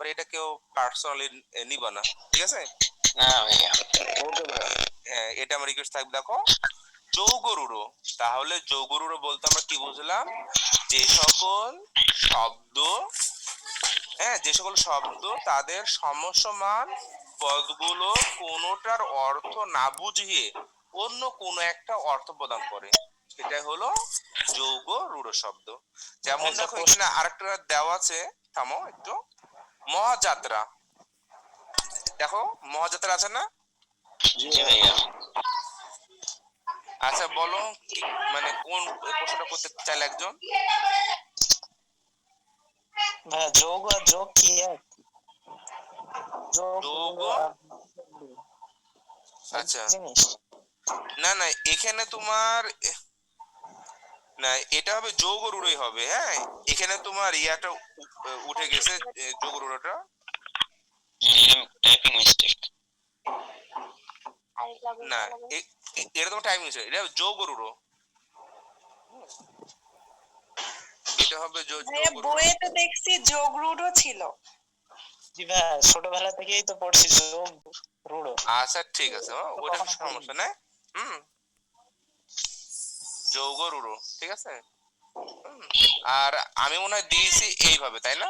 But এটা কেউ personally নিবা না, ঠিক আছে? না ভাইয়া। এটা আমার রিকোয়েস্ট থাকবে। দেখো যৌগরূঢ়, তাহলে যৌগরূঢ় বলতে আমরা কি বুঝলাম? যে সকল শব্দ, হ্যাঁ, যে সকল শব্দ তাদের সমসমান পদগুলো কোনোটার অর্থ না বুঝিয়ে অন্য কোনো একটা অর্থ প্রদান করে, সেটাই হলো যৌগ রূঢ় শব্দ। যেমন দেখো এখানে আরেকটা দেওয়া আছে, থামো একটু, মহাযাত্রা। দেখো মহাযাত্রা আছে না? জি ভাইয়া। আচ্ছা বলো মানে কোন প্রশ্নটা করতে চাইলে একজন? ভাইয়া যোগ আর যোগ কি এক? যোগ, আচ্ছা জিনিস না না, এখানে তোমার না, এটা হবে যৌগ রূঢ়ই হবে। হ্যাঁ, এখানে তোমার ইয়াটা উঠে গেছে, যৌগ রূঢ়টা। Typing mistake. না, এটা তোমার টাইম মিস্টেক, এটা যৌগ রূঢ়, এটা হবে বইয়ে তো দেখছি যোগ রূঢ় ছিল। জি ভাইয়া, ছোটবেলা থেকেই তো পড়ছি যোগ রূঢ়। আচ্ছা ঠিক আছে, ওটা সমস্যা নাই। হুম, যৌগ রূঢ়, ঠিক আছে। আর আমি মনে হয় দিয়েছি এইভাবে, তাই না?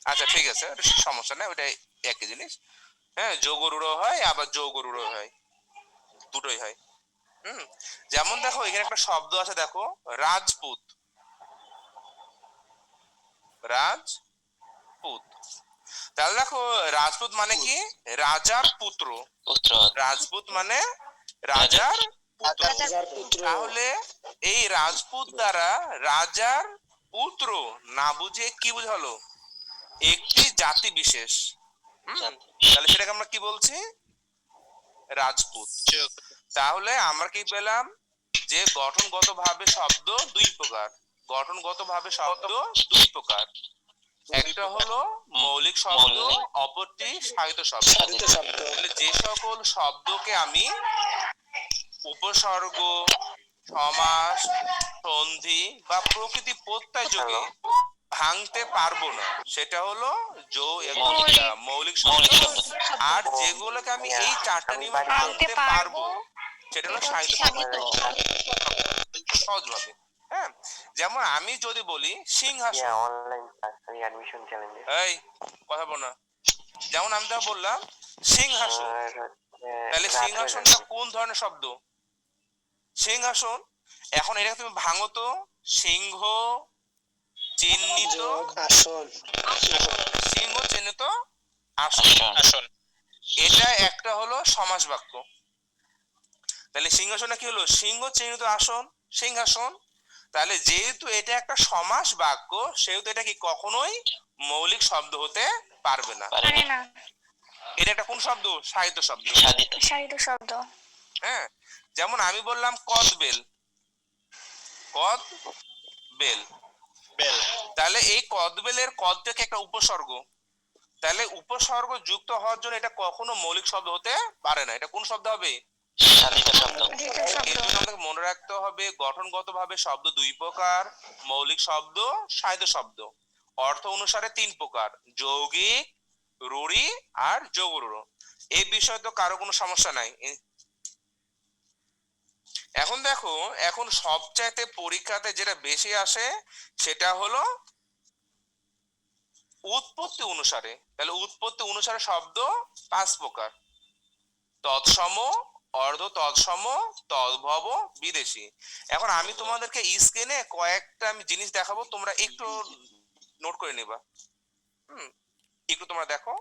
আচ্ছা ঠিক আছে, সমস্যা নাই, ওটা একই জিনিস। হ্যাঁ, যৌগ রূঢ় হয় আবার যৌগ রূঢ় হয়, দুটোই হয়। যেমন দেখো এখানে একটা শব্দ আছে, দেখো রাজপুত। রাজপুত, তাহলে দেখো রাজপুত মানে কি? রাজার পুত্র। রাজপুত মানে রাজার পুত্র। তাহলে এই রাজপুত দ্বারা রাজার পুত্র না বুঝে কি বোঝালো? একটি জাতি বিশেষ। তাহলে সেটাকে আমরা কি বলছি? রাজপুত। তাহলে আমরা কি পেলাম? যে গঠনগতভাবে শব্দ দুই প্রকার। গঠনগতভাবে শব্দ দুই প্রকার, একটা হলো মৌলিক শব্দ, অপরটি সাহিত্য শব্দ। তাহলে যে সকল শব্দকে আমি উপসর্গ, সমাস, সন্ধি বা প্রকৃতি প্রত্যয় যোগে ভাঙতে পারবো না, সেটা হলো মৌলিক শব্দ। আর যেগুলোকে আমি এই চারটা নিয়মে ভাঙতে পারবো, সেটা হলো সাহিত্য শব্দ, সহজভাবে। হ্যাঁ, যেমন আমি যদি বলি সিংহাসন, এই কথা বল না, যেমন আমি তো বললাম সিংহাসন, তাহলে সিংহাসনটা কোন ধরনের শব্দ? সিংহাসন। এখন এটা তুমি ভাঙো তো, সিংহ চিহ্নিত আসন, সিংহ চিহ্নিত আসন, এটা একটা হলো সমাস বাক্য। তাহলে সিংহাসনটা কি হলো? সিংহ চিহ্নিত আসন, সিংহাসন। তাহলে যেহেতু এটা একটা সমাস বাক্য, সেহেতু এটা কি কখনোই মৌলিক শব্দ হতে পারবে না। এটা একটা কোন শব্দ? সাহিত্য শব্দ, সাহিত্য শব্দ। হ্যাঁ, যেমন আমি বললাম কদবেল, কদবেল, তাহলে এই কদবেলের কদ থেকে একটা উপসর্গ, তাহলে উপসর্গ যুক্ত হওয়ার জন্য এটা কখনো মৌলিক শব্দ হতে পারে না। এটা কোন শব্দ হবে? আমাদের মনে রাখতে হবে গঠনগতভাবে শব্দ দুই প্রকার, মৌলিক শব্দ, সাহিত্য শব্দ। অর্থ অনুসারে তিন প্রকার, যৌগিক, রূঢ়ি আর যৌগ রূঢ়। এই বিষয়ে তো কারো কোনো সমস্যা নাই। এখন দেখো, এখন সবচাইতে পরীক্ষাতে যেটা বেশি আসে সেটা হলো উৎপত্তি অনুসারে। তাহলে উৎপত্তি অনুসারে শব্দ পাঁচ প্রকার, তৎসম, অর্ধ তৎসম, তদ্ভব, বিদেশি। এখন আমি তোমাদেরকে স্ক্রিনে কয়েকটা আমি জিনিস দেখাবো, তোমরা একটু নোট করে নিবা। একটু তোমরা দেখো।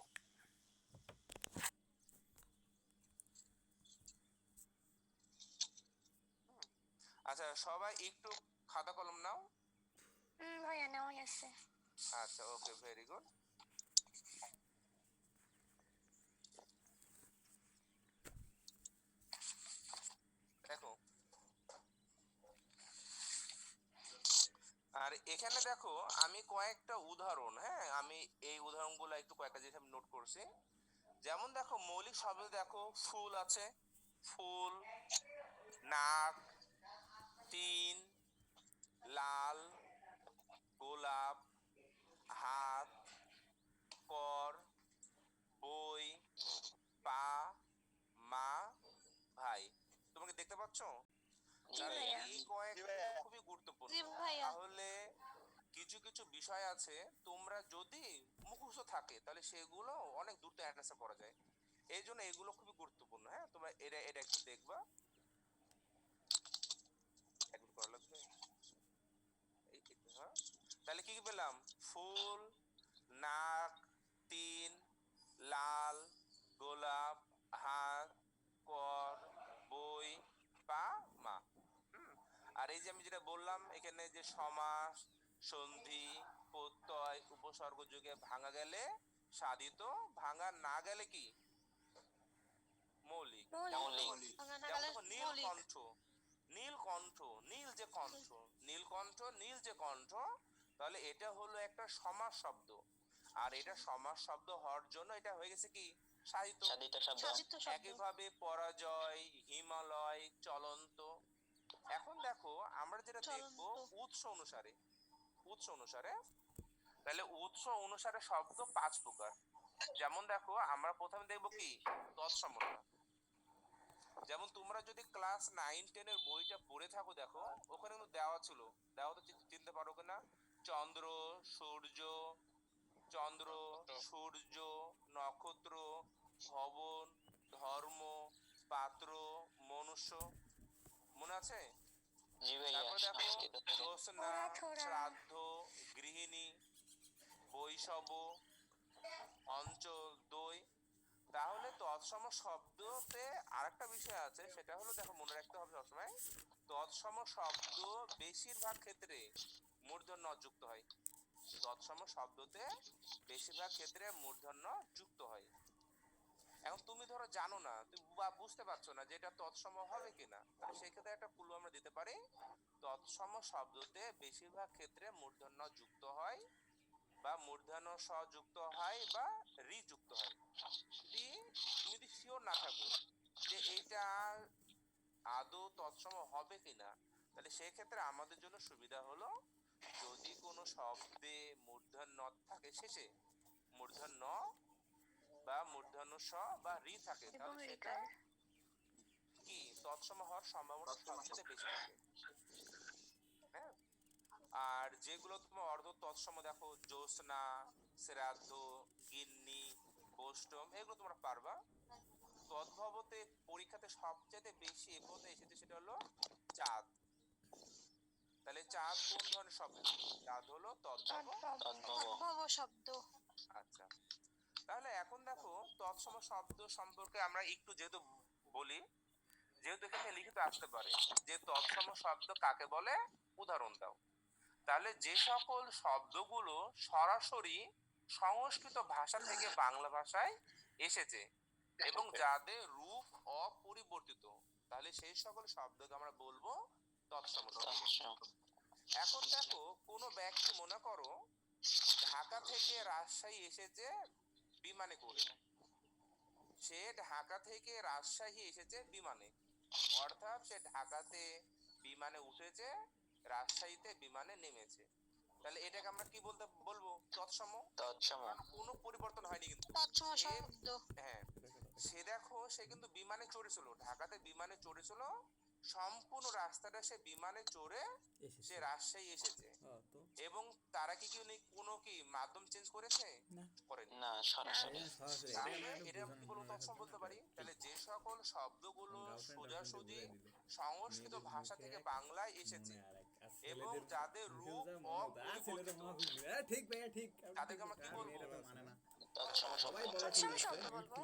আচ্ছা সবাই একটু খাতা কলম নাও। ভাইয়া নেওয়াই আছে। আচ্ছা ওকে, ভেরি গুড। দেখো, আর এখানে দেখো আমি কয়েকটা উদাহরণ, হ্যাঁ, আমি এই উদাহরণগুলো একটু কয়েকটা জিনিস আমি নোট করছি। যেমন দেখো মৌলিক শব্দ, দেখো ফুল আছে, ফুল, নাক, তিন, লাল, গোলাপ, পারছো? জি তাহলে ভাইয়া। এই কয়েকটা খুবই গুরুত্বপূর্ণ। জি ভাইয়া। তাহলে কিছু কিছু বিষয় আছে তোমরা যদি মুখস্থ থাকে তাহলে সেগুলো অনেক দ্রুত অ্যান্সার করা যায়। এই জন্য এগুলো খুবই গুরুত্বপূর্ণ। হ্যাঁ, তোমরা এটা এটা একটু দেখবা, একটু করা লাগবে। হ্যাঁ, তাহলে কি কি পেলাম? ফুল, নাক, তিন, লাল, গোলাপ, হাত, কর, বই, পা, মা। হুম। আর এই যে আমি যেটা বললাম এখানে যে সমাস, সন্ধি, প্রত্যয়, উপসর্গ যুগে ভাঙা গেলে সাধিত, ভাঙা না গেলে কি মৌলিক। যেমন দেখো, যেমন দেখো নীলকণ্ঠ, নীলকণ্ঠ, নীল যে কণ্ঠ, নীলকণ্ঠ, নীল যে কণ্ঠ, তাহলে এটা হলো একটা সমাস শব্দ। আর এটা সমাস শব্দ হওয়ার জন্য এটা হয়ে গেছে কি সাহিত্য। একইভাবে পরাজয়, হিমালয়, চলন্ত। এখন দেখো আমরা যেটা দেখবো উৎস অনুসারে, উৎস অনুসারে, তাহলে উৎস অনুসারে শব্দ 5 প্রকার। যেমন দেখো আমরা প্রথমে দেখবো কি তৎসমতা। যেমন তোমরা যদি ক্লাস 9-10 এর বইটা পড়ে থাকো, দেখো ওখানে কিন্তু দেওয়া ছিল, দেওয়া তো চিনতে পারো কিনা, চন্দ্র, সূর্য, চন্দ্র, সূর্য, নক্ষত্র, ভবন, ধর্ম, পাত্র, মনুষ্য। মনে আছে? তারপর দেখো জ্যোৎস্না, শ্রাদ্ধ, গৃহিণী, বৈষব, অঞ্চল, দই। তাহলে তৎসম শব্দতে আরেকটা বিষয় আছে, সেটা হলো দেখো মনে রাখতে হবে সবসময়, তৎসম শব্দ বেশিরভাগ ক্ষেত্রে মূর্ধন্য যুক্ত হয়। তৎসম শব্দতে বেশিরভাগ ক্ষেত্রে মূর্ধন্য যুক্ত হয়। এখন তুমি ধরো জানো না, তুমি বা বুঝতে পারছো না যে এটা তৎসম হবে কিনা, তাহলে সেই ক্ষেত্রে একটা ক্লু আমরা দিতে পারি, তৎসম শব্দতে বেশিরভাগ ক্ষেত্রে মূর্ধন্য যুক্ত হয় বা মূর্ধন্য স যুক্ত হয় বা রি যুক্ত হয়। যদি তুমি যদি শিওর না থাকো যে এটা আদৌ তৎসম হবে কিনা, তাহলে সেই ক্ষেত্রে আমাদের জন্য সুবিধা হলো যদি কোনো শব্দে মূর্ধন্য থাকে শেষে, মূর্ধন্য বা মূর্ধন্য স বা রি থাকে, তাহলে সেটা কি তৎসম হওয়ার সম্ভাবনা সবচেয়ে বেশি থাকে। হ্যাঁ, আর যেগুলো তোমার অর্ধ তৎসম দেখো, জ্যোৎস্না, শ্রাদ্ধ, গিন্নি, বোষ্টম, এগুলো তোমরা পারবা। তদ্ভবতে পরীক্ষাতে সবচেয়ে বেশি এ পদে এসেছে, সেটা হলো চাঁদ। তাহলে চাঁদ কোন ধরনের শব্দ? চাঁদ হলো তদ্ভব শব্দ। আচ্ছা, তাহলে এখন দেখো তৎসম শব্দ সম্পর্কে আমরা একটু যেহেতু বলি, যেহেতু এখানে লিখিত আসতে পারে যে তৎসম শব্দ কাকে বলে, উদাহরণ দাও। তাহলে যে সকল শব্দগুলো সরাসরি সংস্কৃত ভাষা থেকে বাংলা ভাষায় এসেছে এবং যাদের রূপ অপরিবর্তিত, তাহলে সেই সকল শব্দকে আমরা বলবো তৎসম শব্দ। এখন দেখো কোনো ব্যক্তি মনে করো ঢাকা থেকে রাজশাহী এসেছে বিমানে করে, সে ঢাকা থেকে রাজশাহী এসেছে বিমানে, অর্থাৎ সে ঢাকাতে বিমানে উঠেছে, রাজশাহীতে বিমানে নেমেছে। তাহলে এটাকে আমরা কি বলতে বলবো? তৎসম। কোনো পরিবর্তন হয়নি কিন্তু। হ্যাঁ, সে দেখো সে কিন্তু বিমানে চড়েছিল, ঢাকাতে বিমানে চড়েছিল, সম্পূর্ণ রাস্তাটা সে বিমানে চড়ে সে রাজশাহী এসেছে। এবং তারা কি কোনো কি মাধ্যম চেঞ্জ করেছে? করেনি, না, সরাসরি। তাহলে এটা কি বলবো? তৎসম বলতে পারি। তাহলে যে সকল শব্দগুলো সোজাসুজি সংস্কৃত ভাষা থেকে বাংলায় এসেছে এবং যাদের রূপ অপরিবর্তিত, ঠিক ভাইয়া ঠিক, তাদেরকে আমরা কি বলবো? তৎসম শব্দ বলবো।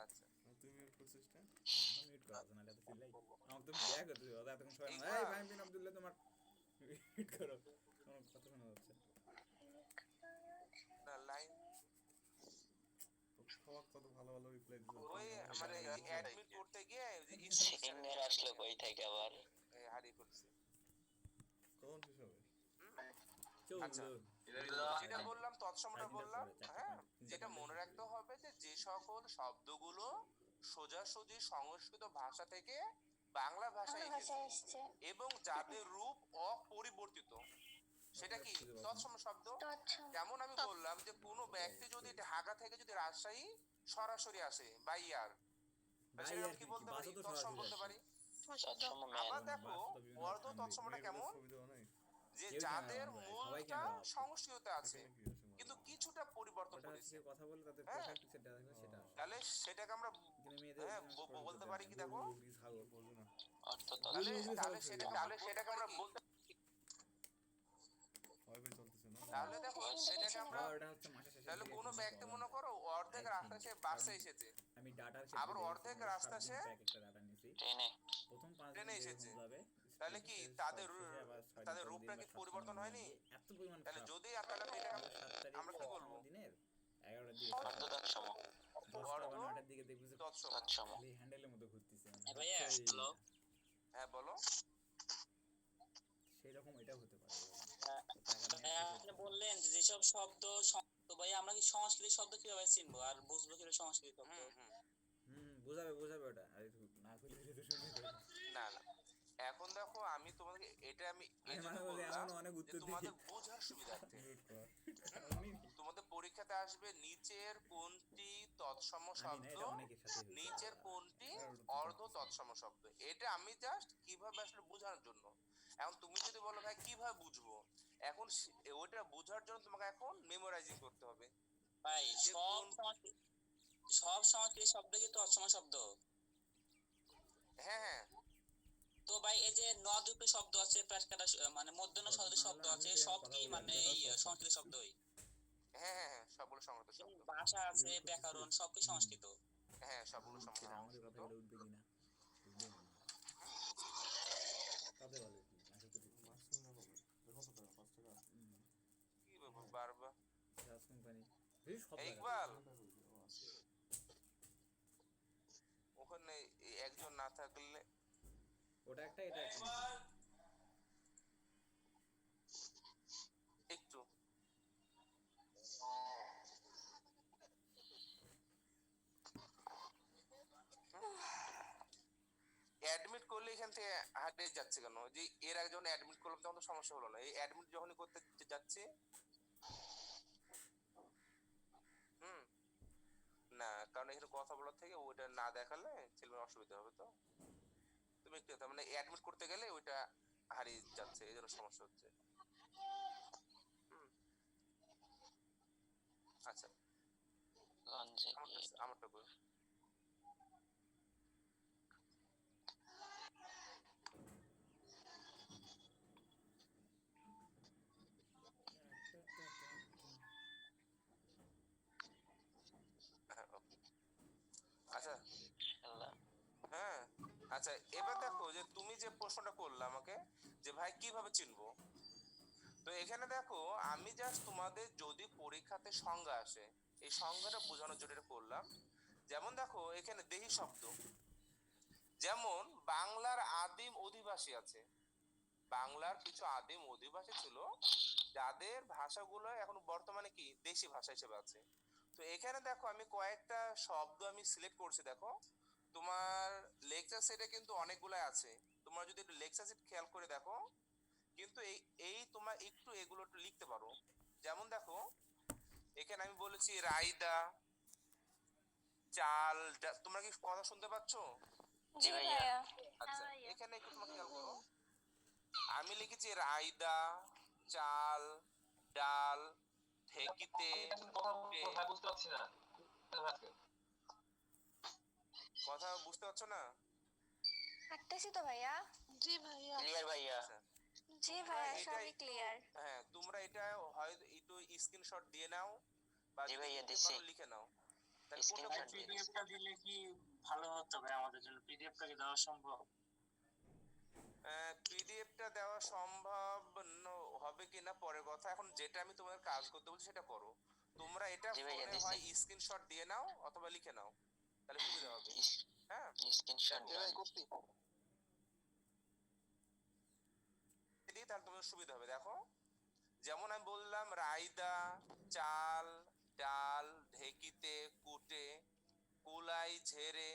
আচ্ছা, তুমি প্রসেসটা মিউট করো না, এটা তো চিল্লাই আমাকে তুমি দেখো তুই ওটা এতক্ষণ সময় এই ভাই বিন আব্দুল্লাহ তোমার মিউট করো, তোমার কথা শোনা যাচ্ছে না লাইন সবাই কত ভালো ভালো রিপ্লাই দিল। ওই মানে অ্যাডমিট করতে গিয়ে সিগন্যাল আসলো কই থেকে আবার হারিয়ে ফেলছে। কোন শেষ হবে? আচ্ছা, যেটা বললাম তৎসমটা বললাম। হ্যাঁ, যেটা মনে রাখতে হবে যে যে সকল শব্দগুলো সোজাসুজি সংস্কৃত ভাষা থেকে বাংলা ভাষায় এসেছে এবং যাদের রূপ অপরিবর্তিত, সেটা কি তৎসম শব্দ। যেমন আমি বললাম যে কোনো ব্যক্তি যদি ঢাকা থেকে যদি রাজশাহী সরাসরি আসে বাই এয়ার, সেটা কি বলতে পারি? তৎসম বলতে পারি। তৎসম ম্যান আবার দেখো বাস্তব জীবনে অর্ধ থামবে। তৎসমটা কেমন, ছবি দেওয়া নাই যে কেউ যাদের ক্যামেরা অন করে না, সবাই মূলটা ক্যামেরা অফ। সংস্কৃততে আছে এখানে কি আছে কিন্তু কিছুটা পরিবর্তন ওটা হচ্ছে করেছে, কেউ কথা বলে তাদের হ্যাঁ? প্রোফাইল পিকচারটা দেখলে সেটা আসে। তাহলে সেটাকে আমরা এখানে মেয়েদের হ্যাঁ অরিজিনাল ফটো বলতে পারি কি দেখো, ছাগল বলবো না অর্থ তাহলে বলবো, তাহলে ছাগল সেটাকে আমরা বলতে, ওয়াইফাই চলতেছে না তাহলে দেখো সেটাকে আমরা, ওটা হচ্ছে মাসের শেষে তাহলে কোনো ব্যক্তি মনে করো অর্ধেক রাস্তা সে বাসে এসেছে, আমি ডাটার আবার অর্ধেক রাস্তা সে একটা ডাটা নিছি। ট্রেনে প্রথম 5 দিন ট্রেনে যেরকম এসেছে। যাবে, তাহলে কি শেষে তাদের শেষে আবার 6 দিন, তাদের 7 রূপটা দিন কি বা 7 পরিবর্তন দিন হয়নি? গিয়ে এত পরিমাণ তাহলে খারাপ। যদি আপনারা এটাকে আমাদের 7 তারিখ আমরা কি বলবো, দিনের 11টার দিকে অর্থ তৎসম 10টা বা 9টার দিকে দেখবি যে তৎসম। তৎসম খালি হ্যান্ডেলের মতো ঘুরতেছে, হ্যাঁ ভাইয়া, হ্যালো। হ্যাঁ বলো। সেই রকম এটাও হতে পারে। আপনি বললেন যে যেসব শব্দ তো ভাই আমরা কি সংস্কৃত শব্দ কিভাবে চিনবো আর বুঝবো কিভাবে সংস্কৃত শব্দ? বোঝাবে ওটা আরে না কইলে তো শুনবে তো। না না, এখন দেখো আমি তোমাকে এটা আমি এই আমি জন্য মাঝে মাঝে বললাম এমন অনেক যে উত্তর দিই। তোমাদের বোঝার সুবিধার্থে মিউট কর তোমাদের পরীক্ষাতে আসবে নিচের কোনটি তৎসম আমি না, শব্দ, এটা অনেকের সাথে হয়েছে। নিচের কোনটি অর্ধ তৎসম শব্দ, এটা আমি জাস্ট কিভাবে আসলে বোঝানোর জন্য। এখন তুমি যদি বলো ভাই কিভাবে বুঝবো, এখন ওইটা বোঝার জন্য তোমাকে এখন মেমোরাইজিং করতে হবে। ভাই যে সব কোন- সব সংস্কৃত শব্দ কি তৎসম শব্দ? হ্যাঁ হ্যাঁ তো ভাই এই যে নদীপে শব্দ আছে, পেশকাটা মানে মধ্যন শব্দ আছে, সব কি মানে এই সংস্কৃত শব্দই? হ্যাঁ হ্যাঁ হ্যাঁ সবগুলো সংস্কৃত শব্দ, ভাষা আছে, ব্যাকরণ সব কি সংস্কৃত? হ্যাঁ সবগুলো সেটা আমাদের সংস্কৃত। কথা বলে উঠবে কিনা উঠবে না। তাতে বলে কি মাসে তো দিচ্ছি। মাসুম না কবে দেখো তো 5 টাকা কি ব্যাপার বারবার রাজ কোম্পানি এই সব জায়গায়। ইকবাল, টাকা কইছে ও আছে ওখানে একজন না থাকলে ওটা একটা এটা একটা। একটু অ্যাডমিট করলে এখান থেকে হাটে যাচ্ছে কেন, যে এর আগে যখন অ্যাডমিট করলাম তখন তো সমস্যা হলো না, এই অ্যাডমিট যখনই করতে যাচ্ছে না, কারণ এখানে কথা বলার থেকে ওইটা না দেখালে ছেলেমেয়ের অসুবিধা হবে। তো তুমি একটু তার মানে অ্যাডমিট করতে গেলে ওইটা হারিয়ে যাচ্ছে, এই জন্য সমস্যা হচ্ছে। আচ্ছা আমারটা বল। হ্যাঁ, okay. আচ্ছা হ্যাঁ আচ্ছা, এবার দেখো যে তুমি যে প্রশ্নটা করলে আমাকে যে ভাই কিভাবে চিনবো, তো এখানে দেখো আমি জাস্ট তোমাদের যদি পরীক্ষাতে সংজ্ঞা আসে এই সংজ্ঞাটা বোঝানোর জন্য এটা করলাম। যেমন দেখো এখানে দেহি শব্দ, যেমন বাংলার আদিম অধিবাসী আছে, বাংলার কিছু আদিম অধিবাসী ছিল যাদের ভাষাগুলো এখন বর্তমানে কি দেশি ভাষা হিসেবে আছে। তো এখানে দেখো আমি কয়েকটা শব্দ আমি সিলেক্ট করছি, দেখো তোমার লেকচার সেটে কিন্তু অনেকগুলো আছে, তোমরা যদি একটু লেকচার সেট খেয়াল করে দেখো কিন্তু এই তোমার একটু এগুলো একটু লিখতে পারো। যেমন দেখো এখানে আমি বলেছি রাইদা, চাল, তোমরা কি কথা শুনতে পাচ্ছ? জি ভাইয়া। আচ্ছা এখানে একটু তোমরা খেয়াল করো, আমি লিখেছি রাইদা, চাল, ডাল, ঢেকিতে, কথা বুঝতে পারছো না? হাঁটতেছি তো ভাইয়া। জি ভাইয়া। ক্লিয়ার ভাইয়া? আচ্ছা, জি ভাইয়া এটাই- সবই ক্লিয়ার। হ্যাঁ তোমরা এটা হয় একটু স্ক্রিনশট দিয়ে নাও বা জি যদি ভাইয়া, লিখতে দিচ্ছি। পারো লিখে নাও। তাহলে কোনটা Screenshot করবে? দিয়ে পিডিএফটা দিলে কি ভালো হতো ভাই আমাদের জন্য? পিডিএফটা কি দেওয়া সম্ভব? পিডিএফটা দেওয়া সম্ভব হবে কিনা পরের কথা, এখন যেটা আমি তোমাদের কাজ করতে বলছি সেটা করো। তোমরা এটা জি ভাইয়া, ফোনে দিচ্ছি। হয় স্ক্রিনশট দিয়ে নাও অথবা লিখে নাও, তাহলে সুবিধা হবে। হ্যাঁ স্ক্রিনশট দিই তাহলে তোমাদের সুবিধা হবে। দেখো যেমন আমি বললাম রাইদা, চাল, ডাল, ঢেকিতে, কুটে, কুলাই, ঝেড়ে,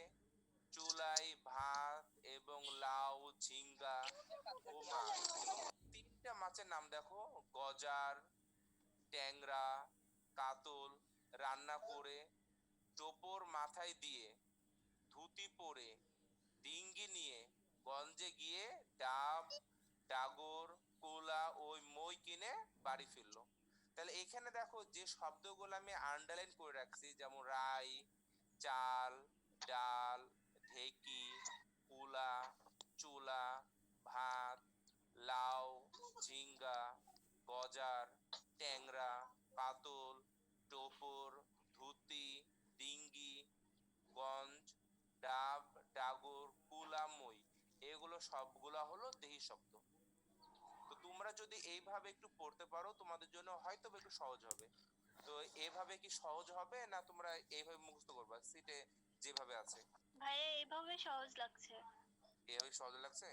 চুলাই, ভাত এবং লাউ, ঝিঙ্গা ও মাছ। তিনটা মাছের নাম দেখো, গজার, ট্যাংরা, কাতল, রান্না করে, টোপর মাথায় দিয়ে, ধুতি পরে, ডিঙ্গি নিয়ে, গঞ্জে গিয়ে ডাব, ডাগর, কোলা ওই মই কিনে বাড়ি ফিরলো। তাহলে এখানে দেখো যে শব্দগুলো আমি আন্ডারলাইন করে রাখছি, যেমন রাই, চাল, ডাল, ঢেকি, কুলা, চুলা, ভাত, লাউ, ঝিঙ্গা, গজার, ট্যাংরা, পাতল, টোপর, ধুতি, ডিঙ্গি, গঞ্জ, ডাব, ডাগর, কুলা, মই, এগুলো সবগুলা হলো দেহি শব্দ। তো তোমরা যদি এইভাবে একটু পড়তে পারো তোমাদের জন্য হয়তো বা একটু সহজ হবে। তো এইভাবে কি সহজ হবে না তোমরা এইভাবে মুখস্থ করবা সিটে যেভাবে আছে? ভাইয়া এইভাবে সহজ লাগছে। এইভাবে সহজ লাগছে?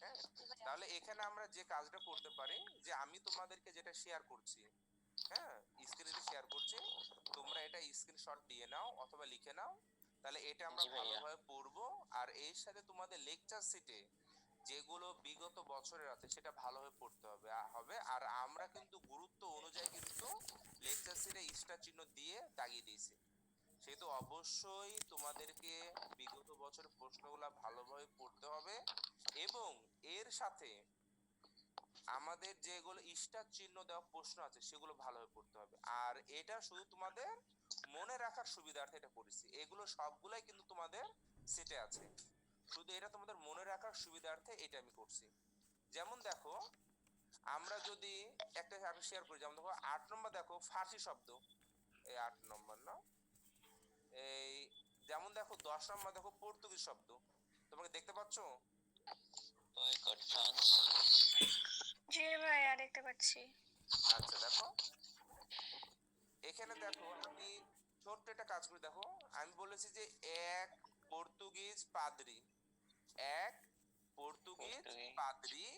হ্যাঁ হ্যাঁ, তাহলে এখানে আমরা যে কাজটা করতে পারি যে আমি তোমাদেরকে যেটা শেয়ার করছি, হ্যাঁ, স্ক্রিনে শেয়ার করছি, তোমরা এটা স্ক্রিনশট দিয়ে নাও অথবা লিখে নাও। তাহলে এটা আমরা ভালোভাবে পড়বো। আর এর সাথে তোমাদের লেকচার সিটে যেগুলো বিগত বছরের আছে সেটা ভালোভাবে পড়তে হবে। আর আমরা কিন্তু গুরুত্ব অনুযায়ী কিন্তু লেকচার সিটে স্টার চিহ্ন দিয়ে দাগিয়ে দিয়েছি। সেহেতু অবশ্যই তোমাদেরকে বিগত বছরের প্রশ্নগুলো ভালোভাবে পড়তে হবে এবং এর সাথে আমাদের যেগুলো স্টার চিহ্ন দেওয়া প্রশ্ন আছে সেগুলো ভালোভাবে পড়তে হবে। আর এটা শুধু তোমাদের মনে রাখার সুবিধার্থে এটা করেছি, এগুলো সবগুলাই কিন্তু তোমাদের সেটে আছে, শুধু এটা তোমাদের মনে রাখার সুবিধার্থে এটা আমি করছি। যেমন দেখো আমরা যদি একটা আমি শেয়ার করি, যেমন দেখো 8 নম্বর দেখো ফার্সি শব্দ, এই 8 নম্বর না, এই যেমন দেখো 10 নম্বর দেখো পর্তুগিজ শব্দ, তোমরা দেখতে পাচ্ছ? জি ভাইয়া দেখতে পাচ্ছি। আচ্ছা দেখো এখানে দেখো আমি ছোট্ট একটা কাজ করি, দেখো আমি বলেছি যে এক পর্তুগিজ পাদ্রী, এক পর্তুগিজ পাদ্রী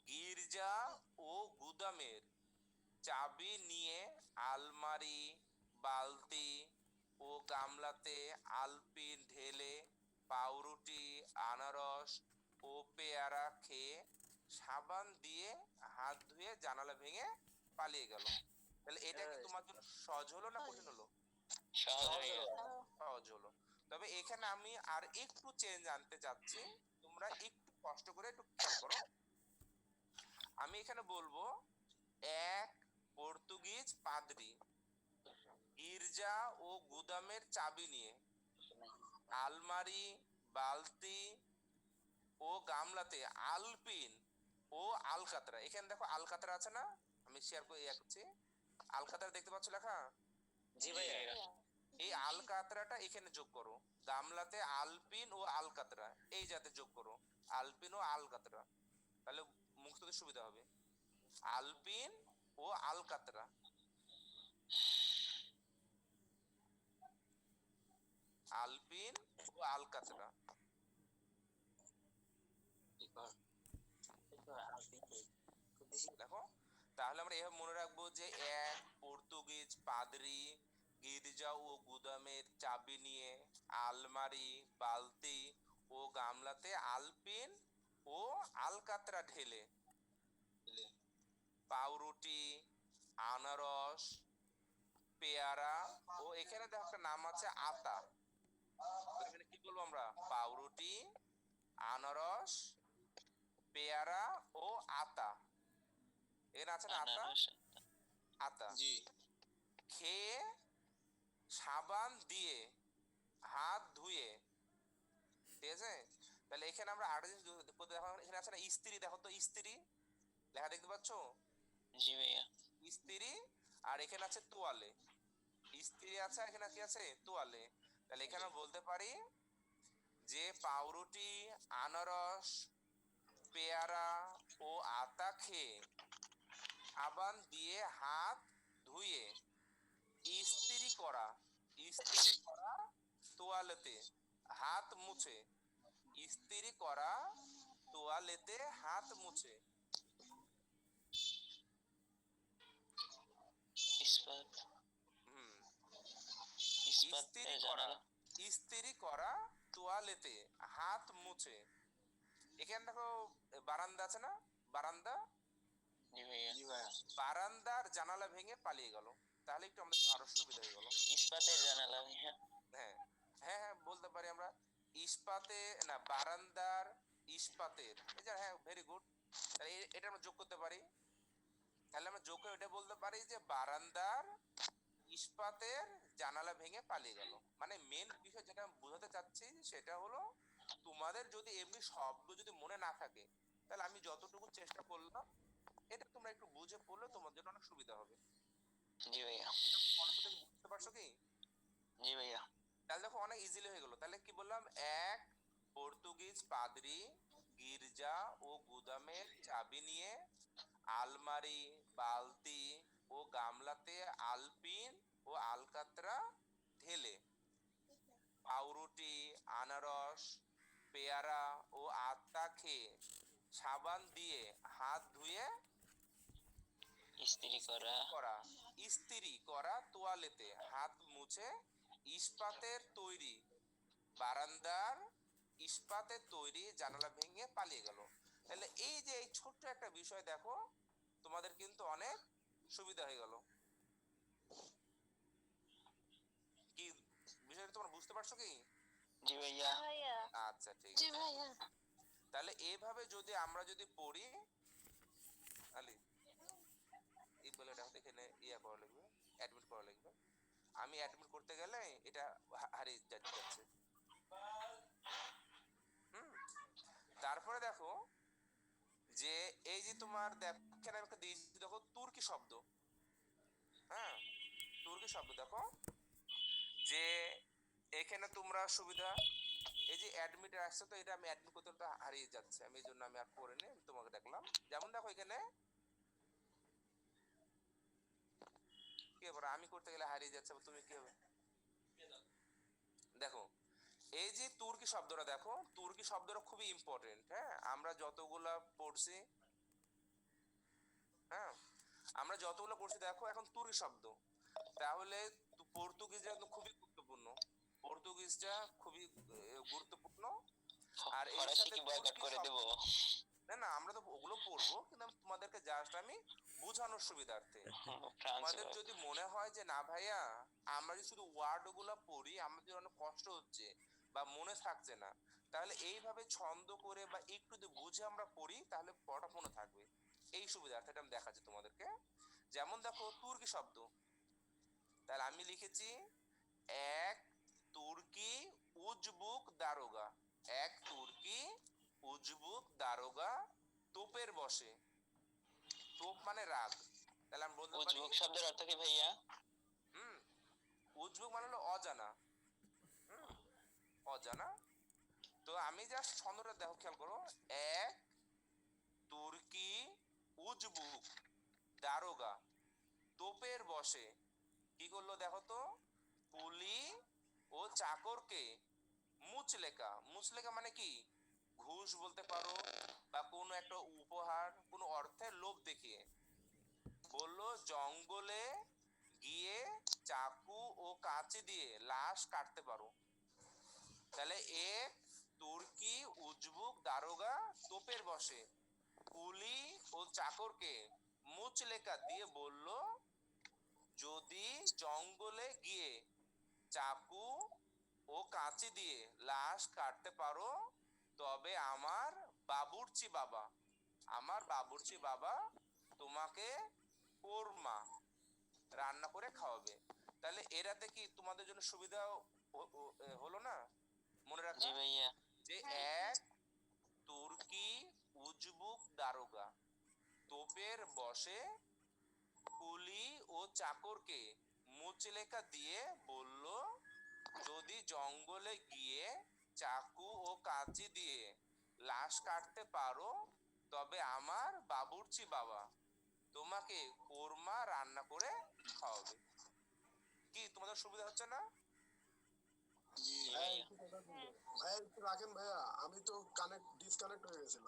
গির্জা ও গুদামের চাবি নিয়ে আলমারি, বালতি ও গামলাতে আলপিন ঢেলে পাউরুটি, আনারস ও পেয়ারা খেয়ে সাবান দিয়ে হাত ধুয়ে জানালা ভেঙে পালিয়ে গেল। তাহলে এটা কি তোমার জন্য সহজ হলো না কঠিন হলো? সহজ হলো। তবে এখানে আমি আর একটু চেঞ্জ আনতে চাচ্ছি, তোমরা একটু কষ্ট করে একটু খেয়াল করো। আমি এখানে বলবো এক পর্তুগিজ পাদ্রী গির্জা ও গুদামের চাবি নিয়ে আলমারি, বালতি ও গামলাতে আলপিন ও আলকাতরা, এখানে দেখো আলকাতরা আছে না, আমি শেয়ার করে করছি, আলকাতরা দেখতে পাচ্ছ লেখা? জি ভাইয়া। এই আলকাতরাটা এখানে যোগ করো, গামলাতে আলপিন ও আলকাতরা এই যাতে যোগ করো, আলপিন ও আলকাতরা, তাহলে মুখস্থতে সুবিধা হবে। আলপিন ও আলকাতরা, আলপিন ও আলকাতরা। দেখো তাহলে আমরা এভাবে মনে রাখবো যে এক পর্তুগিজ পাদ্রী গির্জা ও গুদামের চাবি নিয়ে আলমারি, বালতি ও গামলাতে আলপিন ও আলকাতরা ঢেলে পাউরুটি, আনারস, পেয়ারা ও এখানে দেখো একটা নাম আছে আতা, তো এখানে কি বলবো আমরা? পাউরুটি, আনারস, পেয়ারা ও আতা, এখানে আছে না আতা? আতা জি খেয়ে সাবান দিয়ে হাত ধুয়ে, ঠিক আছে? তাহলে এখানে আমরা আরেকটা জিনিস দেখো, এখানে আছে না স্ত্রী, দেখো তো স্ত্রী লেখা দেখতে পাচ্ছ? জি ভাইয়া। স্ত্রী, আর এখানে আছে তোয়ালে, স্ত্রী আছে আর এখানে কি আছে? তোয়ালে। তাহলে এখানে বলতে পারি যে পাউরুটি, আনারস, পেয়ারা ও আতা খেয়ে সাবান দিয়ে হাত ধুয়ে ইস্ত্রি করা, ইস্ত্রি করা তোয়ালেতে হাত মুছে, ইস্ত্রি করা তোয়ালেতে হাত মুছে। ইস্পাত হুম, ইস্পাত ইস্ত্রি করা, ইস্ত্রি করা তোয়ালেতে হাত মুছে। এখানে দেখো বারান্দা আছে না, বারান্দা, জি ভাইয়া। জি ভাইয়া। বারান্দার জানালা ভেঙে পালিয়ে গেল, তাহলে একটু আমাদের আরো সুবিধা হয়ে গেল। ইস্পাতের জানালা ভাইয়া। হ্যাঁ হ্যাঁ হ্যাঁ বলতে পারি আমরা ইস্পাতে না বারান্দার ইস্পাতের, এই যে হ্যাঁ ভেরি গুড, তাহলে এটা আমরা যোগ করতে পারি। তাহলে আমরা যোগ করে এটা বলতে পারি যে বারান্দার ইস্পাতের জানালা ভেঙে পালিয়ে গেল। মানে মেন বিষয় যেটা আমি বোঝাতে চাচ্ছি সেটা হলো, তোমাদের যদি এমনি শব্দ যদি মনে না থাকে, তাহলে আমি যতটুকু চেষ্টা করলাম এটা তোমরা একটু বুঝে পড়লে তোমাদের জন্য অনেক সুবিধা হবে। জি ভাইয়া। অল্প থেকে বুঝতে পারছো কি? জি ভাইয়া। তাহলে দেখো অনেক ইজিলি হয়ে গেল। তাহলে কি বললাম, এক পর্তুগিজ পাদ্রী গির্জা ও গুদামের চাবি নিয়ে আলমারি, বালতি ও গামলাতে আলপিন ও আলকাতরা ঢেলে পাউরুটি, আনারস, পেয়ারা ও আতা খেয়ে সাবান দিয়ে হাত ধুয়ে ইস্ত্রি করা ইস্ত্রি করা তোয়ালেতে হাত মুছে ইস্পাতের তৈরি বারান্দার ইস্পাতের তৈরি জানালা ভেঙে পালিয়ে গেল। তাহলে এই যে এই ছোট্ট একটা বিষয় দেখো, তোমাদের কিন্তু অনেক সুবিধা হয়ে গেল। কি বিষয়টা তোমরা বুঝতে পারছো কি? জি ভাইয়া। ভাইয়া। আচ্ছা ঠিক আছে। তাহলে এইভাবে যদি আমরা যদি পড়ি, আলি এই বলে এটা হতে এখানে ইয়া করা লাগবে, অ্যাডমিট করা লাগবে। আমি অ্যাডমিট করতে গেলে এটা হারিয়ে যাচ্ছে। হুম, তারপরে দেখো যে এই যে তোমার এখানে আমি একটা দিয়েছি দেখো তুর্কি শব্দ। হ্যাঁ, তুর্কি শব্দ দেখো যে এখানে তোমরা সুবিধা, এই যে অ্যাডমিট আসছে, তো এটা আমি অ্যাডমিট করতে তো হারিয়ে যাচ্ছে, আমি এই জন্য আমি আর করে নি, তোমাকে দেখলাম। যেমন দেখো এখানে কি ব্যাপার, আমি করতে গেলে হারিয়ে যাচ্ছে, তুমি কি হবে দেখো। এই যে তুর্কি শব্দটা দেখো, তুর্কি শব্দটা খুবই ইম্পর্টেন্ট। হ্যাঁ, আমরা যতগুলা পড়ছি, হ্যাঁ আমরা যতগুলো পড়ছি দেখো এখন তুর্কি শব্দ। তাহলে পর্তুগিজটা কিন্তু খুবই গুরুত্বপূর্ণ, পর্তুগিজটা খুবই গুরুত্বপূর্ণ। আর এর সাথে তুর্কি শব্দ, না না আমরা তো ওগুলো পড়বো, কিন্তু আমি তোমাদেরকে জাস্ট আমি বোঝানোর সুবিধার্থে। তোমাদের যদি মনে হয় যে না ভাইয়া আমরা যদি শুধু ওয়ার্ড গুলা পড়ি আমাদের অনেক কষ্ট হচ্ছে বা মনে থাকছে না, তাহলে এইভাবে ছন্দ করে বা একটু যদি বুঝে আমরা পড়ি তাহলে পড়াটা মনে থাকবে। এই সুবিধার্থে এটা আমি দেখাচ্ছি তোমাদেরকে। যেমন দেখো তুর্কি শব্দ, তাহলে আমি লিখেছি এক তুর্কি উজবুক দারোগা, এক তুর্কি উজবুক দারোগা তোপের বসে। তোপ মানে রাগ, তাহলে আমি বলতে পারি উজবুক শব্দের অর্থ কি ভাইয়া? উজবুক মানে হলো অজানা। অজানা। তো আমি জাস্ট ছন্দটা দেখো, খেয়াল করো, এক তুর্কি উজবুক দারোগা তোপের বসে কি করলো দেখো তো, কুলি ও চাকরকে মুচলেকা, মুচলেকা মানে কি ঘুষ বলতে পারো বা কোনো একটা উপহার, কোনো অর্থের লোভ দেখিয়ে বললো জঙ্গলে গিয়ে চাকু ও কাঁচি দিয়ে লাশ কাটতে পারো। তাহলে এক তুর্কি উজবুক দারোগা তোপের বসে কুলি ও চাকরকে মুচলেকা দিয়ে বলল যদি জঙ্গলে গিয়ে চাকু ও কাঁচি দিয়ে লাশ কাটতে পারো তবে আমার বাবুর্চি বাবা তোমাকে কোরমা রান্না করে খাওয়াবে। তাহলে এরাতে কি তোমাদের জন্য সুবিধা হলো না? মনে রাখো যে এক তুর্কি উজবুক দারোগা তোপের বসে কুলি ও চাকরকে মুচলেকা দিয়ে বলল যদি জঙ্গলে গিয়ে চাকু ও কাঁচি দিয়ে লাশ কাটতে পারো তবে আমার বাবুর্চি বাবা তোমাকে কোরমা রান্না করে খাওয়াবে। কি তোমাদের সুবিধা হচ্ছে না? ভাইয়া একটু রাখেন ভাইয়া, আমি তো ডিসকানেক্ট হয়ে গেছিল।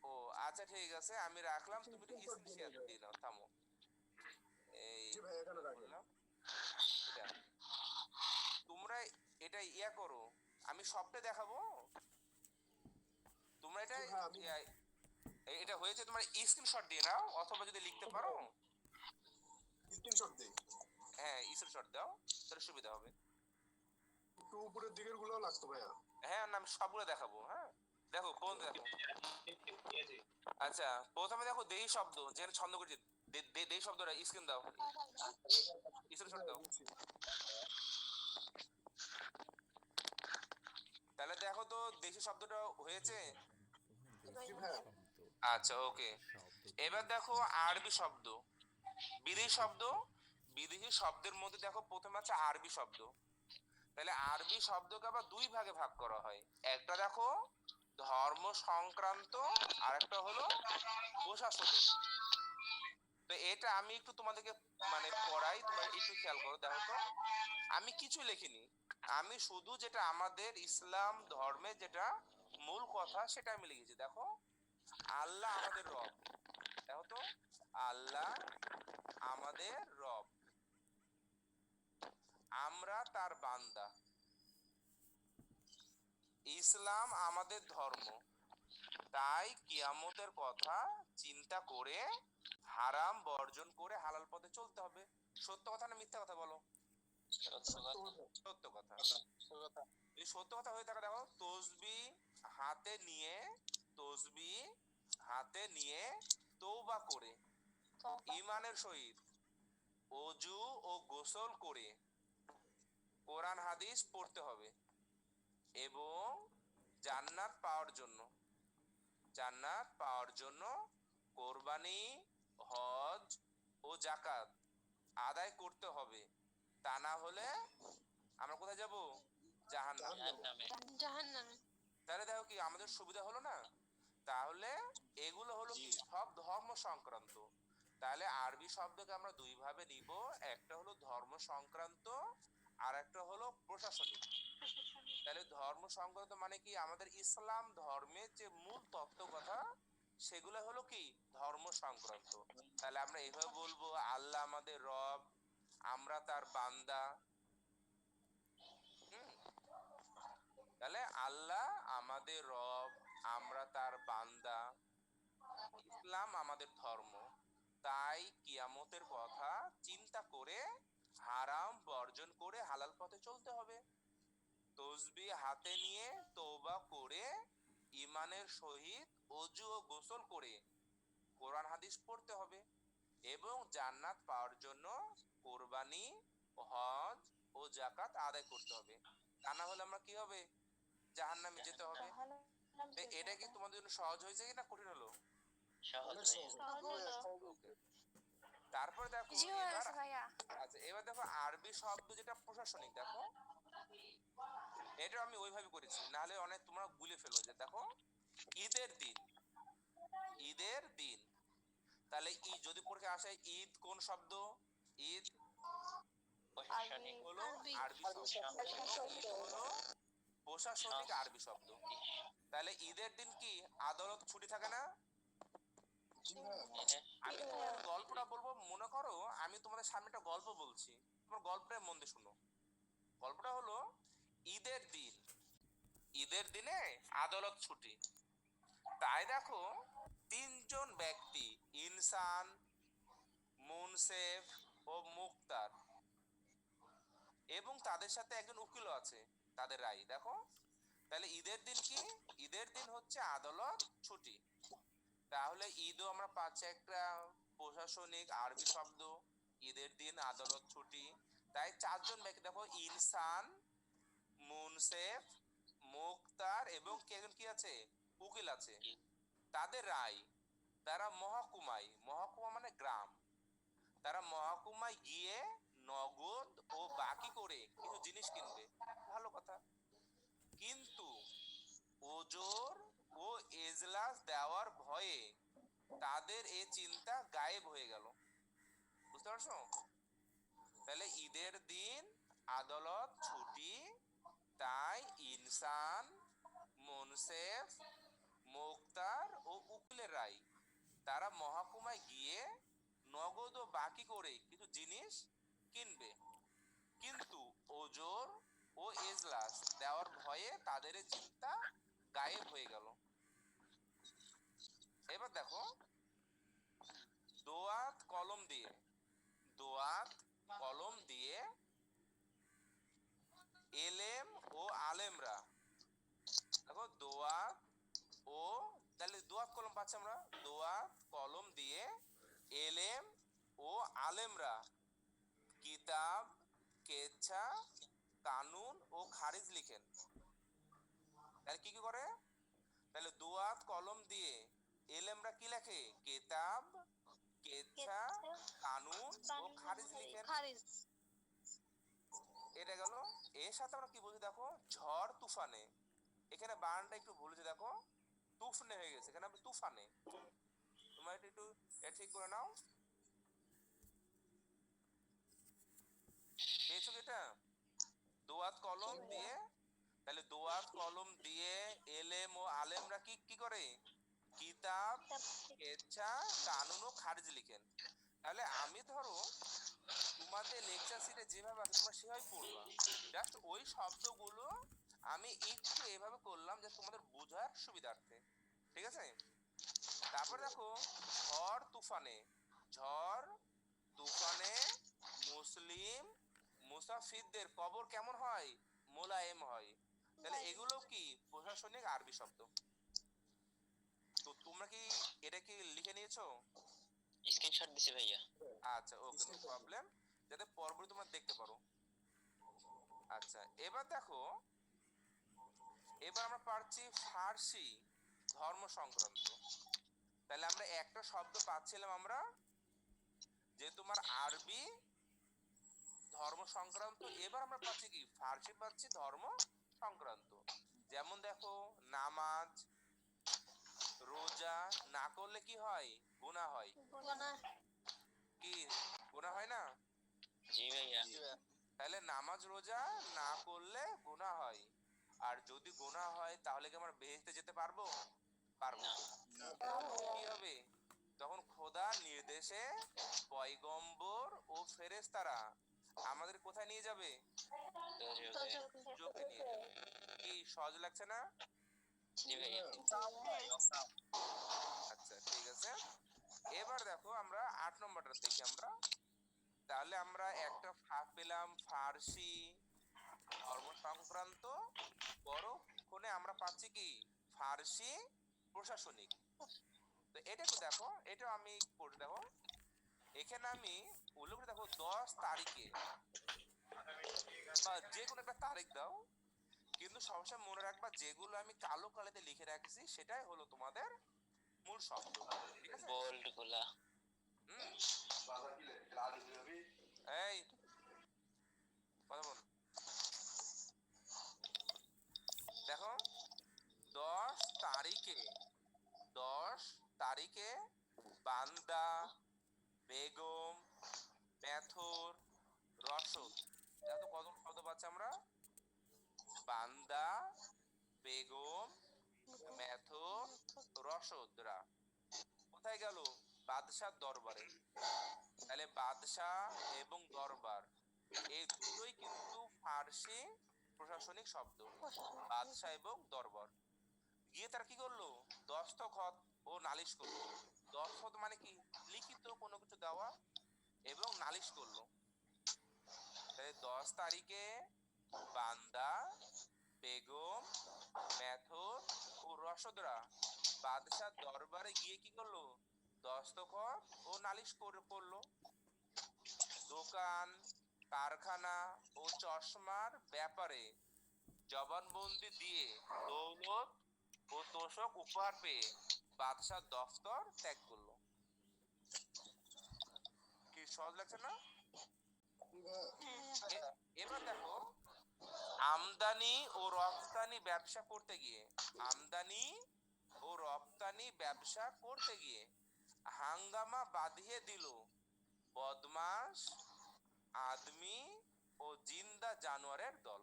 ও আচ্ছা ঠিক আছে, আমি রাখলাম, তুমি একটু স্ক্রিন শেয়ার দিয়ে নাও, থামো। এই জি ভাই এখানে রাখেন। বললাম এটা তোমরা এটা ইয়া করো, আমি সবটা দেখাবো, তোমরা এটা এটা হয়েছে তোমার স্ক্রিনশট দিয়ে নাও, অথবা যদি লিখতে পারো স্ক্রিনশট দেই। হ্যাঁ স্ক্রিনশট দাও, তাহলে সুবিধা হবে। একটু উপরের দিকের গুলো লাগতো ভাইয়া। হ্যাঁ না আমি সবগুলো দেখাবো। হ্যাঁ দেখো কোন দেখো। আচ্ছা প্রথমে দেখো দেই শব্দ যেখানে ছন্দ করছি, দেই শব্দটা স্ক্রিন দাও, স্ক্রিনশট দাও। তাহলে দেখো তো দেশি শব্দটা হয়েছে। জি ভাইয়া। আচ্ছা ওকে, এবার দেখো আরবি শব্দ, বিদেশি শব্দ। বিদেশি শব্দের মধ্যে দেখো প্রথমে আছে আরবি শব্দ। তাহলে আরবি শব্দকে আবার দুই ভাগে ভাগ করা হয়। একটা দেখো ধর্ম সংক্রান্ত, আর একটা হলো প্রশাসনিক। তো এটা আমি একটু তোমাদেরকে মানে পড়াই, তোমরা একটু খেয়াল করো। দেখো তো আমি কিছু লিখিনি, আমি শুধু যেটা আমাদের ইসলাম ধর্মে যেটা মূল কথা সেটা আমি লিখেছি। দেখো আল্লাহ আমাদের রব, দেখো তো আল্লাহ আমাদের রব, আমরা তার বান্দা, ইসলাম আমাদের ধর্ম, তাই কিয়ামতের কথা চিন্তা করে হারাম বর্জন করে হালাল পথে চলতে হবে। সত্য কথা না মিথ্যা কথা বলো? সত্য কথা। এই সত্য কথা হয়ে থাকে। দেখো তসবি হাতে নিয়ে, তসবি হাতে নিয়ে তওবা করে ঈমানের সহিত ওযু ও গোসল করে কোরআন হাদিস পড়তে হবে এবং জান্নাত পাওয়ার জন্য, জান্নাত পাওয়ার জন্য কোরবানি, হজ ও যাকাত আদায় করতে হবে। তা না হলে আমরা কোথায় যাব? জাহান্নামে। জাহান্নামে। তাহলে দেখো কি আমাদের সুবিধা হলো না? তাহলে এগুলো হলো কি সব ধর্ম সংক্রান্ত। তাহলে আরবি শব্দকে আমরা দুই ভাবে নিব, একটা হলো ধর্ম সংক্রান্ত আর একটা হলো প্রশাসনিক। তাহলে ধর্ম সংক্রান্ত মানে কি আমাদের ইসলাম ধর্মের যে মূল তত্ত্ব কথা সেগুলো হলো কি ধর্ম সংক্রান্ত। তাহলে আমরা এইভাবে বলবো আল্লাহ আমাদের রব, আমরা তার বান্দা। তাহলে আল্লাহ আমাদের রব, আমরা তার বান্দা, ইসলাম আমাদের ধর্ম, তাই কিয়ামতের কথা চিন্তা করে হারাম বর্জন করে হালাল পথে চলতে হবে। তসবিহ হাতে নিয়ে তওবা করে ঈমানের সহিত ওযু ও গোসল করে কোরআন হাদিস পড়তে হবে এবং জান্নাত পাওয়ার জন্য কোরবানি, হজ ও যাকাত আদায় করতে হবে। তা না হলে আমরা কি হবে? জাহান্নামে যেতে হবে। তো এটা কি তোমাদের জন্য সহজ হয়েছে কি না কঠিন হলো? অনেক সহজ। তারপর দেখো জি হয়ে এবার, গেছে ভাইয়া। আচ্ছা এবার দেখো আরবি শব্দ যেটা প্রশাসনিক। দেখো এটা আমি ওইভাবে করেছি, নাহলে অনেক তোমরা গুলে ফেলবে। যে দেখো ঈদের দিন, ঈদের দিন। তাহলে ঈদ যদি পরীক্ষা আসে ঈদ কোন শব্দ? ঈদ হলো আরবি শব্দ, ঈদ হলো প্রশাসনিক আরবি শব্দ। তাহলে ঈদের দিন কি আদালত ছুটি থাকে না? জি ভাইয়া। আমি তোমার গল্পটা বলবো, মনে করো আমি তোমাদের সামনে একটা গল্প বলছি, তোমার গল্পটা মন দিয়ে শুনো। গল্পটা হলো ঈদের দিন, ঈদের দিনে আদালত ছুটি। তাই দেখো তিনজন ব্যক্তি ইনসান, মুনসেফ ও মুক্তার, এবং তাদের সাথে একজন উকিল আছে, তাদের রায়। দেখো তাহলে ঈদের দিন কি? ঈদের দিন হচ্ছে আদালত ছুটি। তাহলে ঈদও আমরা পাচ্ছি একটা প্রশাসনিক আরবি শব্দ, ঈদের দিন আদালত ছুটি। তাই চারজন ব্যক্তি দেখো ইনসান, মুনসেফ, মুক্তার এবং কে একজন কি আছে? উকিল আছে। তাদের রায়, তারা মহকুমায়, মহকুমা মানে গ্রাম, তারা মহকুমায় গিয়ে নগদ ও বাকি করে কিছু জিনিস কিনবে। ভালো কথা। কিন্তু ওজর ও এজলাস দেওয়ার ভয়ে তাদের এই চিন্তা গায়েব হয়ে গেল। বুঝতে পারছো? তাহলে ঈদের দিন আদালত ছুটি, তাই ইনসান, মুনসেফ, মুক্তার ও উকিলের রায় তারা মহকুমায় গিয়ে নগদ ও বাকি করে কিছু জিনিস কিনবে। কিন্তু ওজর ও এজলাস দেওয়ার ভয়ে তাদের এই চিন্তা গায়েব হয়ে গেল। এবার দেখো দোয়াত কলম দিয়ে, দোয়াত কলম দিয়ে এলেম আলেমরা কিতাব, কেচ্ছা, কানুন ও খারিজ লিখেন। তাহলে কি কি করে? তাহলে দুয়াত কলম দিয়ে এলেমরা কি লেখে? কিতাব, কেচ্ছা, কানুন ও খারিজ লিখেন। এটা গেল। এর সাথে আমরা কি বলছি দেখো, ঝড় তুফানে। এখানে বানানটা একটু ভুল হয়েছে দেখো, তুফনে হয়ে গেছে, এখানে হবে তুফানে। তোমরা একটু এটা ঠিক করে নাও। পেয়েছো কি এটা? দোয়াত কলম দিয়ে, তাহলে দোয়াত কলম দিয়ে এলেম ও আলেমরা কি কি করে? কিতাব, কেচ্ছা, কানুন ও খারিজ লিখেন। তাহলে আমি ধরো তোমাদের লেকচার শিটে যেভাবে আছে তোমরা সেভাবে পড়বা, জাস্ট ওই শব্দগুলো আমি একটু এভাবে করলাম যে তোমাদের বোঝার সুবিধার্থে, ঠিক আছে? তারপর দেখো, ঝড় তুফানে, ঝড় তুফানে মুসলিম মুসাফিরদের কবর কেমন হয়? মোলায়েম হয়। তাহলে এগুলো কি প্রশাসনিক আরবি শব্দ। তো তোমরা কি এটা কি লিখে নিয়েছো? স্ক্রিনশট দিছি ভাইয়া। আচ্ছা, ওকে, নো প্রবলেম, যাতে পরবর্তী তোমরা দেখতে পারো। আচ্ছা, এবার দেখো, এবার আমরা পাচ্ছি ফার্সি ধর্ম সংক্রান্ত। তাহলে আমরা একটা শব্দ পাচ্ছিলাম আমরা, যে তোমার আরবি ধর্ম সংক্রান্ত। এবার আমরা পাচ্ছি কি? ফার্সি পাচ্ছি ধর্ম সংক্রান্ত। যেমন দেখো, নামাজ, রোজা না করলে কি হয়? গুনাহ হয়। কি গুনাহ হয় না? জি ভাইয়া। তাহলে নামাজ রোজা না করলে গুনাহ হয়। আর যদি গুনাহ হয় তাহলে কি আমরা বেহেশতে যেতে পারবো? পারবো না। কি হবে? তখন খোদার নির্দেশে পয়গম্বর ও ফেরেশতারা আমাদের কোথায় নিয়ে যাবে? চোখে নিয়ে যাবে। কি সহজ লাগছে না? জি ভাইয়া। আচ্ছা, ঠিক আছে। এবার দেখো আমরা 8 নম্বরটা দেখি আমরা। তাহলে আমরা একটা পেলাম ফার্সি ধর্ম সংক্রান্ত, পরক্ষণে আমরা পাচ্ছি কি? ফার্সি প্রশাসনিক। তো এটা একটু দেখো, এটা আমি পড়ে দেখো, এখানে আমি উল্লেখ করে দেখো 10 তারিখে, বা যে কোনো একটা তারিখ দাও, কিন্তু সবসময় মনে রাখবা যেগুলো আমি কালো কালিতে লিখে রাখছি সেটাই হলো তোমাদের মূল শব্দ, ঠিক আছে? বোল্ড গুলা। এই কথা বল। দেখো, 10 তারিখে, 10 তারিখে বান্দা, বেগম, মেথর, রসদ। দেখো কত শব্দ পাচ্ছি আমরা? বান্দা, বেগম, মেথর, রসদরা কোথায় গেল? বাদশার দরবারে। তাহলে বাদশাহ এবং দরবার এই দুটোই কিন্তু ফার্সি প্রশাসনিক শব্দ, বাদশাহ এবং দরবার। গিয়ে তারা কি করলো? দস্তখত ও নালিশ করলো। দস্তখত মানে কি? লিখিত কোনো কিছু দেওয়া, এবং নালিশ করলো। তাহলে 10 তারিখে বান্দা, বেগম, মেথর ও রসদরা বাদশাহ দরবারে গিয়ে কি করলো? দস্তখত ও নালিশ করলো। দোকান, কারখানা ও চশমার ব্যাপারে জবানবন্দি দিয়ে দৌলত ও তোষক উপহার পেয়ে বাদশাহ দফতর ত্যাগ করলো। কি সহজ লাগছে না? এবার দেখো, আমদানি ও রপ্তানি ব্যবসা করতে গিয়ে, আমদানি ও রপ্তানি ব্যবসা করতে গিয়ে হাঙ্গামা বাঁধিয়ে দিল বদমাশ আদমি ও জিন্দা জানোয়ারের দল।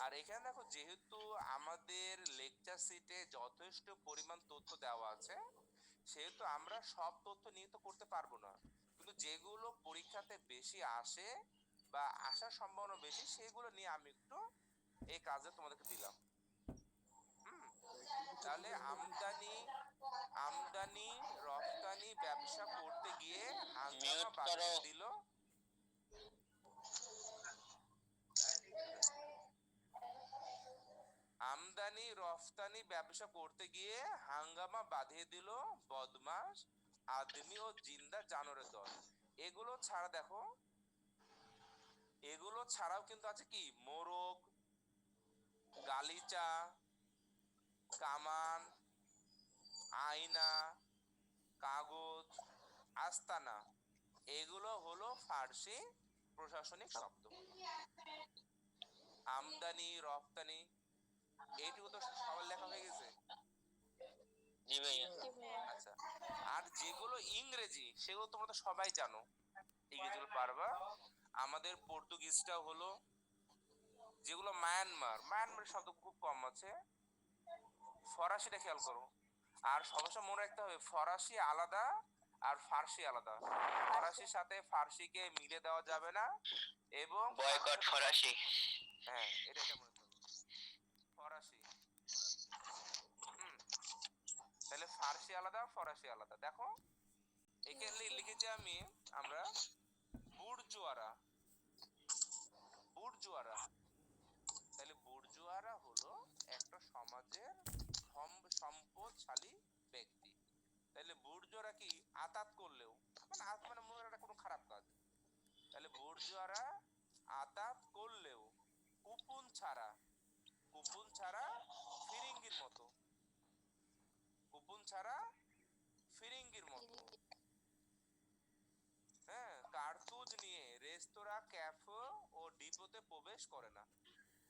আর এখানে দেখো, যেহেতু আমাদের লেকচার শিটে যথেষ্ট পরিমাণ তথ্য দেওয়া আছে, সেহেতু আমরা সব তথ্য নিয়ে তো করতে পারবো না, কিন্তু যেগুলো পরীক্ষাতে বেশি আসে বা আসার সম্ভাবনা বেশি সেগুলো নিয়ে আমি একটু এই কাজে তোমাদেরকে দিলাম। তাহলে আমদানি রপ্তানি ব্যবসা করতে গিয়ে হাঙ্গামা বাঁধিয়ে দিল। আমদানি রফতানি ব্যবসা করতে গিয়ে হাঙ্গামা বাঁধিয়ে দিল বদমাশ আদমি ও জিন্দা জানোয়ারের দল। এগুলো ছাড়া দেখো, এগুলো ছাড়াও কিন্তু আছে কি মোরগ, গালিচা, কামান, আয়না, কাগজ, আস্তানা। এগুলো হলো ফার্সি প্রশাসনিক শব্দ। আমদানি, রপ্তানি, এইটুকু তো সবার লেখা হয়ে গেছে। জি ভাইয়া। আচ্ছা, আর যেগুলো ইংরেজি সেগুলো তোমরা তো সবাই জানো, ইংরেজিগুলো পারবা। আমাদের পর্তুগিজটা হলো, যেগুলো মায়ানমারের শব্দ খুব কম আছে। ফরাসিটা খেয়াল করো। আর সমস্যা মনে রাখতে হবে, ফরাসি আলাদা আর ফার্সি আলাদা। ফরাসির সাথে ফার্সিকে মিলে দেওয়া যাবে না, এবং বয়কট ফরাসি। হ্যাঁ, এটা মনে রাখতে হবে, ফরাসি। তাহলে ফার্সি আলাদা, ফরাসি আলাদা। দেখো এখানে লিখেছি আমরা বুর্জোয়ারা। বুর্জোয়ারা, তাহলে বুর্জোয়ারা হলো একটা সমাজের সম্পদশালী ব্যক্তি। তাহলে বুর্জোয়ারা কি আতাত করলেও, মানে মনে হয় এটা কোনো খারাপ কাজ। তাহলে বুর্জোয়ারা আতাত করলেও কুপন ছাড়া ফিরিঙ্গির মতো, কুপন ছাড়া ফিরিঙ্গির মতো, হ্যাঁ, কার্তুজ নিয়ে রেস্তোরাঁ, ক্যাফে ও ডিপোতে প্রবেশ করে না।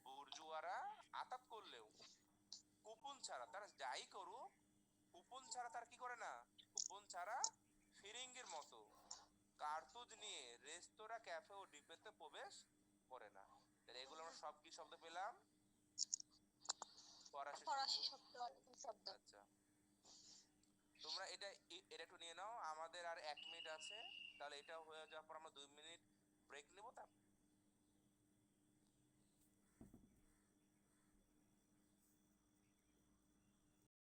বুর্জোয়ারা আতাত করলেও কুপন ছাড়া, তারা যাই করুক, কুপন ছাড়া তার কি করে না, কুপন ছাড়া ফিরিঙ্গির মতো কার্তুজ নিয়ে রেস্তোরাঁ, ক্যাফে ও ডিপোতে প্রবেশ করে না। তাহলে এগুলো আমরা সব কি শব্দ পেলাম? ফরাসি শব্দ। আচ্ছা, তোমরা এটা একটু নিয়ে নাও। আমাদের আর 1 মিনিট আছে, তাহলে এটা হয়ে যাওয়ার পর আমরা 2 মিনিট ব্রেক নেবো,